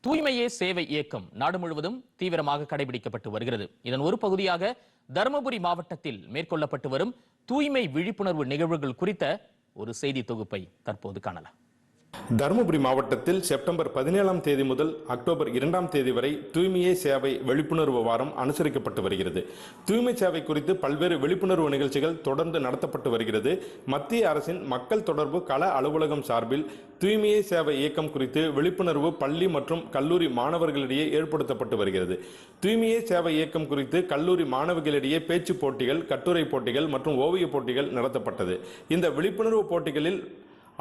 தூய்மையே சேவை இயக்கம் நாடு முழுவதும் தீவிரமாக கடைபிடிக்கப்பட்டு வருகிறது. இதன் ஒரு பகுதியாக தருமபுரி மாவட்டத்தில் மேற்கொள்ளப்பட்டு வரும் தூய்மை விழிப்புணர்வு நிகழ்வுகள் குறித்த ஒரு செய்தி தொகுப்பை தற்போது காணலாம். தருமபுரி மாவட்டத்தில் செப்டம்பர் 17ஆம் தேதி முதல் அக்டோபர் 2ஆம் தேதி வரை தூய்மையே சேவை விழிப்புணர்வு வாரம் அனுசரிக்கப்பட்டு வருகிறது. தூய்மை சேவை குறித்து பல்வேறு விழிப்புணர்வு நிகழ்ச்சிகள் தொடர்ந்து நடத்தப்பட்டு வருகிறது. மத்திய அரசின் மக்கள் தொடர்பு கள அலுவலகம் சார்பில் தூய்மையே சேவை இயக்கம் குறித்து விழிப்புணர்வு பள்ளி மற்றும் கல்லூரி மாணவர்களிடையே ஏற்படுத்தப்பட்டு வருகிறது. தூய்மையே சேவை இயக்கம் குறித்து கல்லூரி மாணவர்களிடையே பேச்சு போட்டிகள், கட்டுரை போட்டிகள் மற்றும் ஓவிய போட்டிகள் நடத்தப்பட்டது. இந்த விழிப்புணர்வு போட்டிகளில்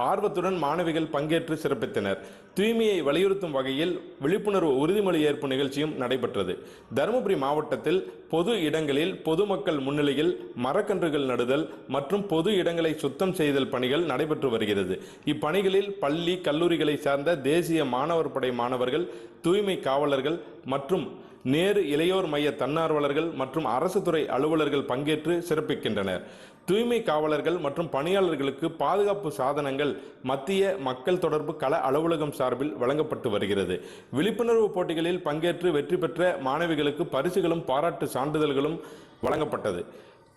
ஆர்வத்துடன் மாணவிகள் பங்கேற்று சிறப்பித்தனர். தூய்மையை வலியுறுத்தும் வகையில் விழிப்புணர்வு உறுதிமொழி ஏற்பு நிகழ்ச்சியும் நடைபெற்றது. தருமபுரி மாவட்டத்தில் பொது இடங்களில் பொதுமக்கள் முன்னிலையில் மரக்கன்றுகள் நடுதல் மற்றும் பொது இடங்களை சுத்தம் செய்தல் பணிகள் நடைபெற்று வருகிறது. இப்பணிகளில் பள்ளி கல்லூரிகளை சார்ந்த தேசிய மாணவர் படை மாணவர்கள், தூய்மை காவலர்கள் மற்றும் நேரு இளையோர் மைய தன்னார்வலர்கள் மற்றும் அரசு துறை அலுவலர்கள் பங்கேற்று சிறப்பிக்கின்றனர். தூய்மை காவலர்கள் மற்றும் பணியாளர்களுக்கு பாதுகாப்பு சாதனங்கள் மத்திய மக்கள் தொடர்பு கள அலுவலகம் சார்பில் வழங்கப்பட்டு வருகிறது. விழிப்புணர்வு போட்டிகளில் பங்கேற்று வெற்றி பெற்ற மாணவிகளுக்கு பரிசுகளும் பாராட்டு சான்றிதழ்களும் வழங்கப்பட்டது.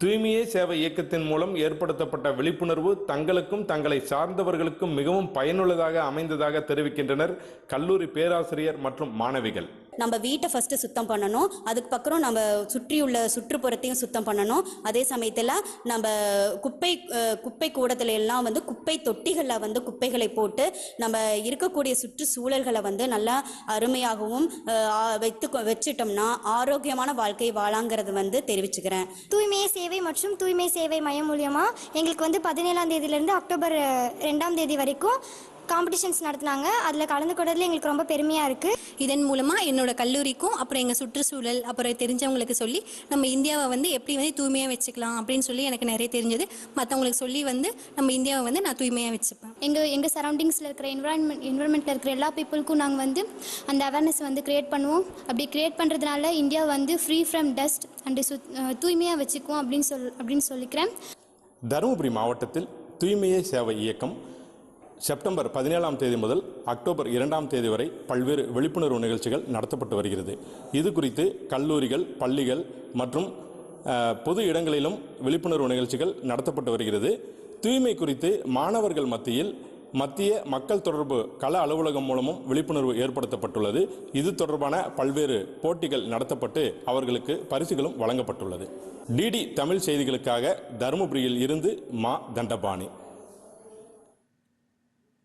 தூய்மையே சேவை இயக்கத்தின் மூலம் ஏற்படுத்தப்பட்ட விழிப்புணர்வு தங்களுக்கும் தங்களை சார்ந்தவர்களுக்கும் மிகவும் பயனுள்ளதாக அமைந்ததாக தெரிவிக்கின்றனர் கல்லூரி பேராசிரியர் மற்றும் மாணவிகள். நம்ம வீட்டை ஃபர்ஸ்ட் சுத்தம் பண்ணணும், அதுக்கு பக்கம் நம்ம சுற்றியுள்ள சுற்றுப்புறத்தையும் சுத்தம் பண்ணணும். அதே சமயத்தில் நம்ம குப்பை கூடத்துல எல்லாம் குப்பை தொட்டிகளில் குப்பைகளை போட்டு நம்ம இருக்கக்கூடிய சுற்றுச்சூழல்களை நல்லா அருமையாகவும் வச்சிட்டோம்னா ஆரோக்கியமான வாழ்க்கை வாழாங்கிறது தெரிவிச்சுக்கிறேன். தூய்மையே சேவை மற்றும் தூய்மை சேவை மையம் மூலியமா எங்களுக்கு 17ஆம் தேதியிலிருந்து அக்டோபர் 2ஆம் தேதி வரைக்கும் காம்படிஷன்ஸ் நடத்தினாங்க. அதில் கலந்துக்கிறதுல எங்களுக்கு ரொம்ப பெருமையாக இருக்குது. இதன் மூலமாக என்னோட கல்லூரிக்கும் அப்புறம் எங்கள் சுற்றுச்சூழல் அப்புறம் தெரிஞ்சவங்களுக்கு சொல்லி நம்ம இந்தியாவை எப்படி தூய்மையாக வச்சுக்கலாம் அப்படின்னு சொல்லி எனக்கு நிறைய தெரிஞ்சது. மற்றவங்களுக்கு சொல்லி நம்ம இந்தியாவை நான் தூய்மையாக வச்சுப்பேன். எங்கள் சரௌண்டிங்ஸில் இருக்கிற என்வரன்மெண்ட்டில் இருக்கிற எல்லா பீப்புளுக்கும் நாங்கள் அந்த அவேர்னஸ் கிரியேட் பண்ணுவோம். அப்படி கிரியேட் பண்ணுறதுனால India free from dust and தூய்மையாக வச்சுக்குவோம் அப்படின்னு சொல்லிக்கிறேன். தருமபுரி மாவட்டத்தில் தூய்மையே சேவை இயக்கம் செப்டம்பர் 17ஆம் தேதி முதல் அக்டோபர் 2ஆம் தேதி வரை பல்வேறு விழிப்புணர்வு நிகழ்ச்சிகள் நடத்தப்பட்டு வருகிறது. இது குறித்து கல்லூரிகள், பள்ளிகள் மற்றும் பொது இடங்களிலும் விழிப்புணர்வு நிகழ்ச்சிகள் நடத்தப்பட்டு வருகிறது. தூய்மை குறித்து மாணவர்கள் மத்தியில் மத்திய மக்கள் தொடர்பு கள அலுவலகம் மூலமும் விழிப்புணர்வு ஏற்படுத்தப்பட்டுள்ளது. இது தொடர்பான பல்வேறு போட்டிகள் நடத்தப்பட்டு அவர்களுக்கு பரிசுகளும் வழங்கப்பட்டுள்ளது. டிடி தமிழ் செய்திகளுக்காக தருமபுரியில் இருந்து மா தண்டபாணி.